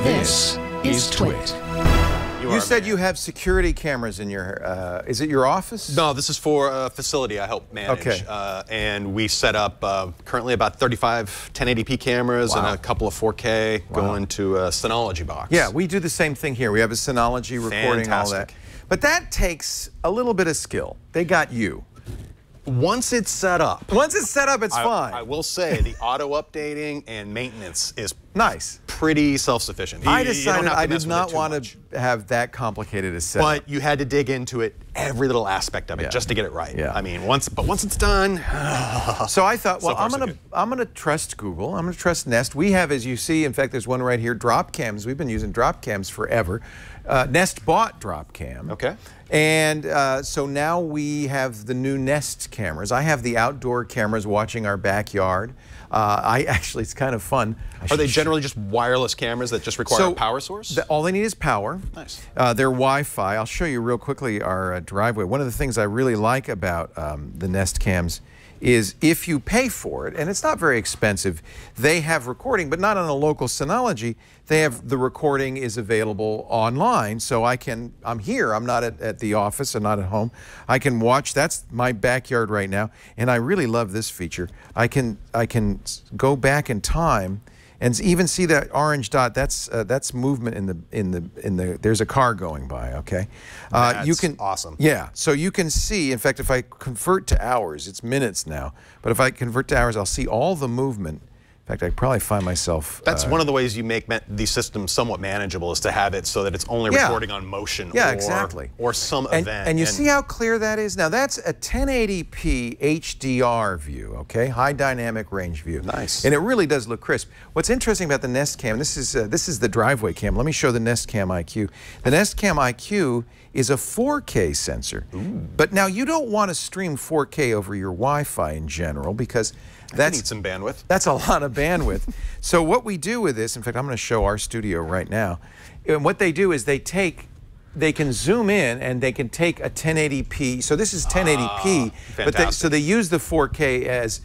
This is TWiT. You said you have security cameras in your, is it your office? No, this is for a facility I help manage. Okay. And we set up currently about 35 1080p cameras and a couple of 4K going to a Synology box. Yeah, we do the same thing here. We have a Synology recording, all that. But that takes a little bit of skill. They got you. Once it's set up. Once it's set up, it's fine. I will say the auto updating and maintenance is nice. Pretty self-sufficient. I decided I did not want to have that complicated a setup. But you had to dig into it, every little aspect of it, just to get it right. Yeah. I mean, once it's done. So I thought, well, I'm gonna trust Google. I'm gonna trust Nest. We have, as you see, in fact, there's one right here, drop cams. We've been using drop cams forever. Nest bought drop cam. Okay. And so now we have the new Nest cameras. I have the outdoor cameras watching our backyard. Actually, it's kind of fun. Are they generally just wireless cameras that just require a power source? All they need is power. Nice. They're Wi-Fi. I'll show you real quickly our driveway. One of the things I really like about the Nest cams is if you pay for it, and it's not very expensive, they have recording, but not on a local Synology. They have the recording is available online, so I'm here, I'm not at the office, I'm not at home. I can watch, that's my backyard right now, and I really love this feature. I can go back in time and even see that orange dot. That's movement in the. There's a car going by. Okay, that's you can awesome. Yeah, so you can see. In fact, if I convert to hours, it's minutes now. But if I convert to hours, I'll see all the movement. In fact, I probably find myself. That's one of the ways you make these systems somewhat manageable, is to have it so that it's only recording on motion. Yeah, exactly. Or some event. And you see how clear that is? Now that's a 1080p HDR view, okay? High dynamic range view. Nice. And it really does look crisp. What's interesting about the Nest Cam, this is the driveway cam. Let me show the Nest Cam IQ. The Nest Cam IQ is a 4K sensor. Ooh. But now you don't want to stream 4K over your Wi-Fi in general, because that needs some bandwidth. That's a lot of bandwidth. So what we do with this, in fact, I'm going to show our studio right now. And what they do is they can zoom in and they can take a 1080p. So this is 1080p, but so they use the 4K as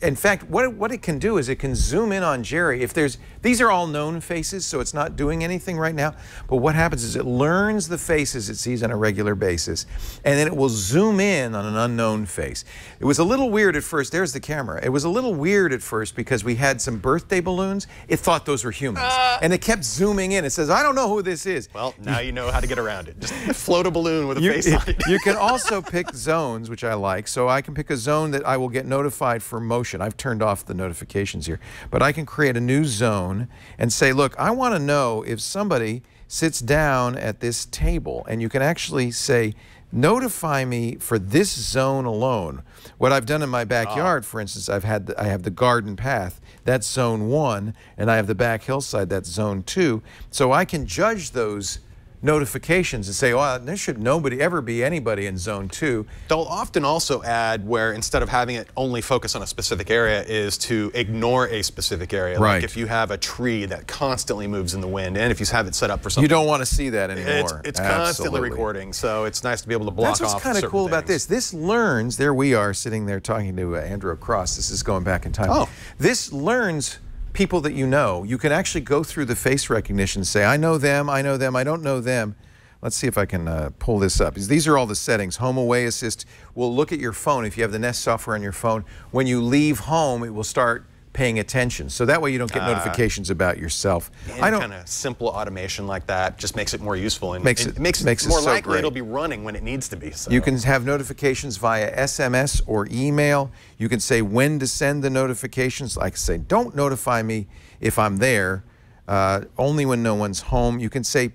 in fact, what it can do is it can zoom in on Jerry. These are all known faces, so it's not doing anything right now. But what happens is it learns the faces it sees on a regular basis, and then it will zoom in on an unknown face. It was a little weird at first. There's the camera. It was a little weird at first because we had some birthday balloons. It thought those were humans, and it kept zooming in. It says, "I don't know who this is." Well, now you know how to get around it. Just float a balloon with a face on it. You can also pick zones, which I like. So I can pick a zone that I will get notified for motion. I've turned off the notifications here, but I can create a new zone and say, look, I want to know if somebody sits down at this table, and you can actually say, notify me for this zone alone. What I've done in my backyard, for instance, I have the garden path, that's zone 1, and I have the back hillside, that's zone 2. So I can judge those notifications and say, oh, there should ever be anybody in zone 2. They'll often also add where, instead of having it only focus on a specific area, is to ignore a specific area. Right. Like if you have a tree that constantly moves in the wind, and if you have it set up for something. You don't want to see that anymore. It's constantly recording, so it's nice to be able to block off. That's what's kind of cool about this. This learns, there we are sitting there talking to Andrew across. This is going back in time. Oh. This learns people that you know. You can actually go through the face recognition and say, I know them, I don't know them. Let's see if I can pull this up. These are all the settings. Home Away Assist will look at your phone. If you have the Nest software on your phone, when you leave home, it will start paying attention. So that way you don't get notifications about yourself. Kind of simple automation like that just makes it more useful, and makes it more so likely great. it'll be running when it needs to be. So. You can have notifications via SMS or email. You can say when to send the notifications. Like I say, don't notify me if I'm there, only when no one's home. You can say,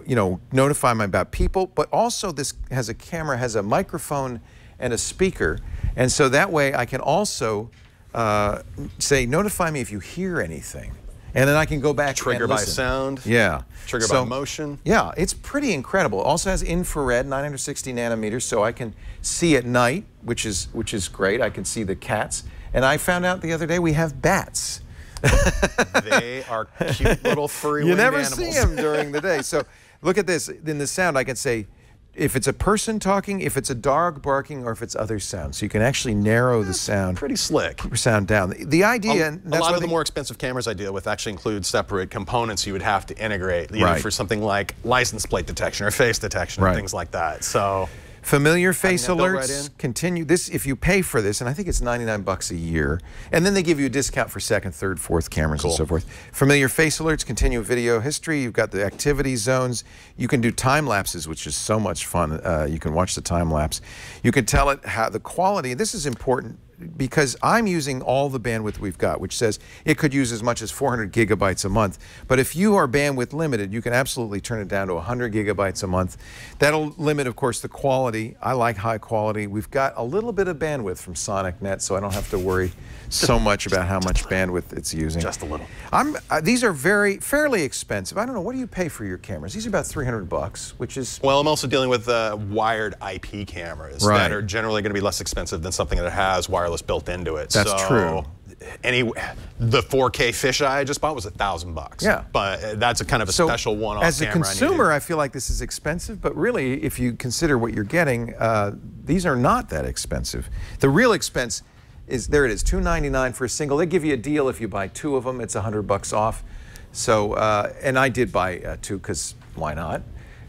you know, notify me about people, but also this has a camera, has a microphone and a speaker, and so that way I can also say, notify me if you hear anything. And then I can go back Trigger and by listen. sound. Yeah. Trigger by motion. Yeah, it's pretty incredible. It also has infrared, 960 nanometers, so I can see at night, which is great. I can see the cats. And I found out the other day we have bats. They are cute little furry winged animals. You never see them during the day. So look at this. In the sound, I can say, if it's a person talking, if it's a dog barking, or if it's other sounds. So you can actually narrow the sound. Pretty slick. Sound down. The idea. A lot of the more expensive cameras I deal with actually include separate components you would have to integrate, for something like license plate detection or face detection or things like that. So. Familiar face alerts continue. This, if you pay for this, and I think it's $99 a year, and then they give you a discount for second, third, fourth cameras and so forth. Familiar face alerts continue video history. You've got the activity zones. You can do time lapses, which is so much fun. You can watch the time lapse. You can tell it how the quality. This is important because I'm using all the bandwidth we've got, which says it could use as much as 400 gigabytes a month. But if you are bandwidth limited, you can absolutely turn it down to 100 gigabytes a month. That'll limit, of course, the quality. I like high quality. We've got a little bit of bandwidth from SonicNet, so I don't have to worry so much about how much bandwidth it's using. Just a little. These are fairly expensive. I don't know, what do you pay for your cameras? These are about $300, which is... Well, I'm also dealing with wired IP cameras that are generally going to be less expensive than something that has wireless built into it. That's true. The 4K fisheye I just bought was $1,000. Yeah, but that's a kind of a special one-off. As a consumer, I feel like this is expensive, but really, if you consider what you're getting, these are not that expensive. The real expense is there. It is $299 for a single. They give you a deal if you buy two of them. It's $100 off. So, and I did buy two because why not?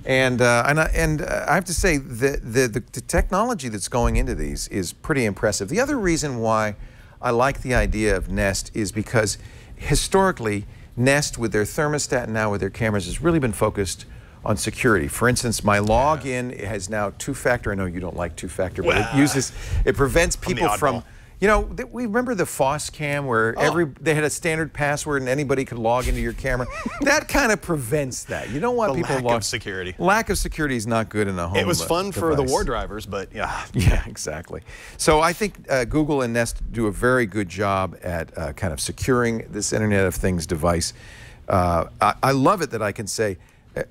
And I have to say the technology that's going into these is pretty impressive. The other reason why I like the idea of Nest is because historically Nest with their thermostat and now with their cameras has really been focused on security. For instance, my login has now two-factor. I know you don't like two-factor, but it prevents people from... You know, we remember the Foss cam where they had a standard password and anybody could log into your camera. That kind of prevents that. You don't want people lack of security. Lack of security is not good in a home. It was fun for the war drivers, but yeah. Yeah, exactly. So I think Google and Nest do a very good job at kind of securing this Internet of Things device. I love it that I can say,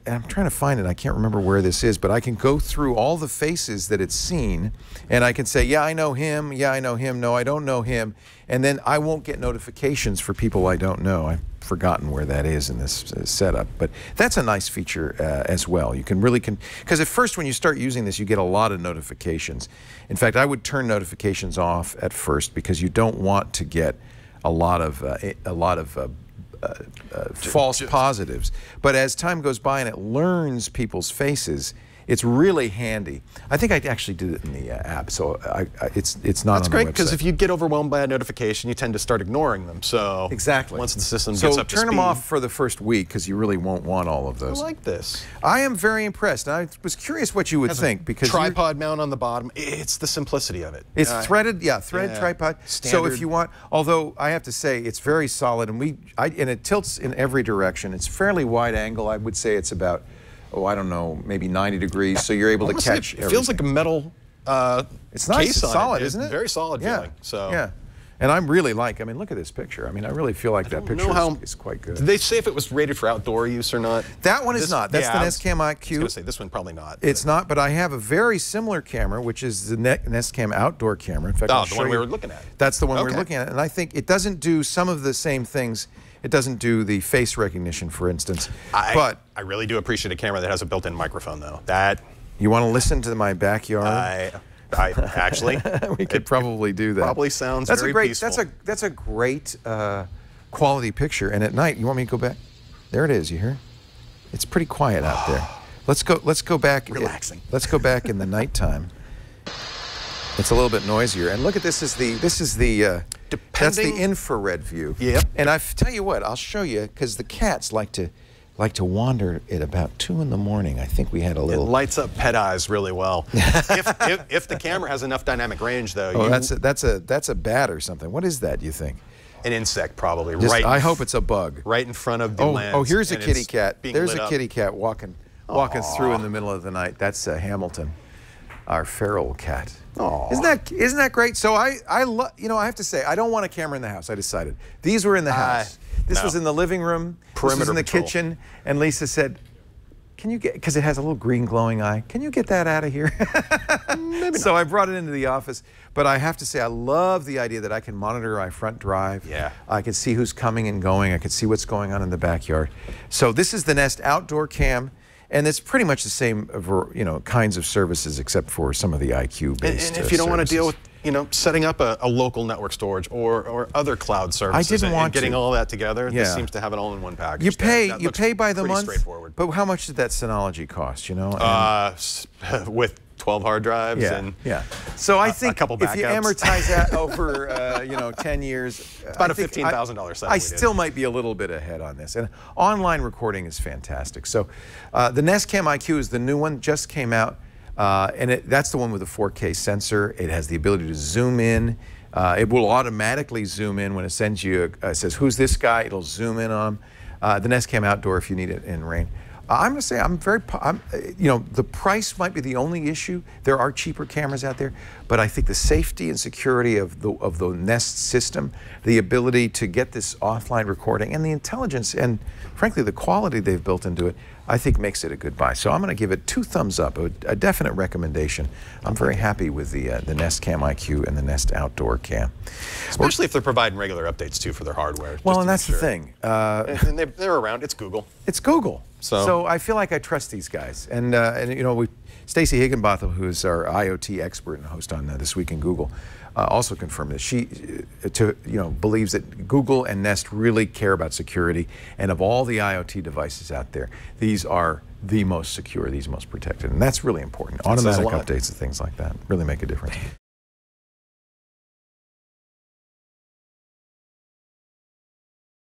and I'm trying to find it, I can't remember where this is, but I can go through all the faces that it's seen, and I can say, yeah, I know him, yeah, I know him, no, I don't know him, and then I won't get notifications for people I don't know. I've forgotten where that is in this setup, but that's a nice feature as well. You can really, because at first when you start using this, you get a lot of notifications. In fact, I would turn notifications off at first because you don't want to get a lot of false positives. But as time goes by and it learns people's faces, it's really handy. I think I actually did it in the app, so it's not on the website. That's great, because if you get overwhelmed by a notification, you tend to start ignoring them. So once the system gets up to speed. So turn them off for the first week, because you really won't want all of those. I like this. I am very impressed. I was curious what you would think, because tripod mount on the bottom. It's the simplicity of it. It's threaded, threaded tripod. Standard. So if you want, although I have to say it's very solid, and and it tilts in every direction. It's fairly wide angle. I would say it's about, I don't know, maybe 90 degrees, so you're able to catch everything. It feels like a metal it's nice, it's solid, isn't it? Very solid feeling. So. Yeah. And I'm really I mean, look at this picture. I mean, I really feel like that picture is quite good. Did they say if it was rated for outdoor use or not? That one is not. That's the Nest Cam IQ. I was going to say, this one probably not. It's not, but I have a very similar camera, which is the Nest Cam outdoor camera. In fact, the one we were looking at. That's the one we're looking at. And I think it doesn't do some of the same things. It doesn't do the face recognition, for instance. But I really do appreciate a camera that has a built-in microphone, though. You want to listen to my backyard? Actually, we could probably do that. Probably sounds very peaceful. That's a great quality picture. And at night, you want me to go back? There it is. You hear? It's pretty quiet out there. Let's go back. Relaxing. Let's go back in the nighttime. It's a little bit noisier. And look at this. That's the infrared view. Yep. And I tell you what, I'll show you, because the cats like to wander at about 2 in the morning. I think we had a little. It lights up pet eyes really well. if the camera has enough dynamic range, though. Oh, that's a bat or something. What is that, you think? An insect, probably. I hope it's a bug. Right in front of the lens. Oh, here's a kitty cat. There's a kitty cat walking through in the middle of the night. That's Hamilton, our feral cat. Aww. Isn't that great? So I have to say, I don't want a camera in the house. I decided these were in the house. This was in the living room. This was in the kitchen. And Lisa said, "Can you get?" Because it has a little green glowing eye. Can you get that out of here? Maybe so I brought it into the office. But I have to say, I love the idea that I can monitor my front drive. Yeah. I can see who's coming and going. I can see what's going on in the backyard. So this is the Nest Outdoor Cam. And it's pretty much the same, kinds of services except for some of the IQ-based. And if you don't want to deal with, setting up a local network storage or other cloud services, and getting all that together, this seems to have it all in one package. You pay by the month. Straightforward. But how much did that Synology cost? With 12 hard drives and so I think a couple if you amortize that over 10 years, it's about a $15,000 set. I still might be a little bit ahead on this. And online recording is fantastic. So the Nest Cam IQ is the new one, just came out, and that's the one with the 4K sensor. It has the ability to zoom in. It will automatically zoom in when it sends you. It says, "Who's this guy?" It'll zoom in on the Nest Cam Outdoor if you need it in rain. I'm going to say the price might be the only issue. There are cheaper cameras out there, but I think the safety and security of the Nest system, the ability to get this offline recording, and the intelligence and, frankly, the quality they've built into it, I think makes it a good buy. So I'm going to give it 2 thumbs up, a definite recommendation. I'm very happy with the Nest Cam IQ and the Nest Outdoor Cam. Especially if they're providing regular updates, too, for their hardware. Well, and that's the thing. And they're around. It's Google. It's Google. So I feel like I trust these guys. And Stacey Higginbotham, who is our IoT expert and host on This Week in Google, also confirmed this. She believes that Google and Nest really care about security, and of all the IoT devices out there, these are the most secure, these most protected, and that's really important. Automatic updates and things like that really make a difference.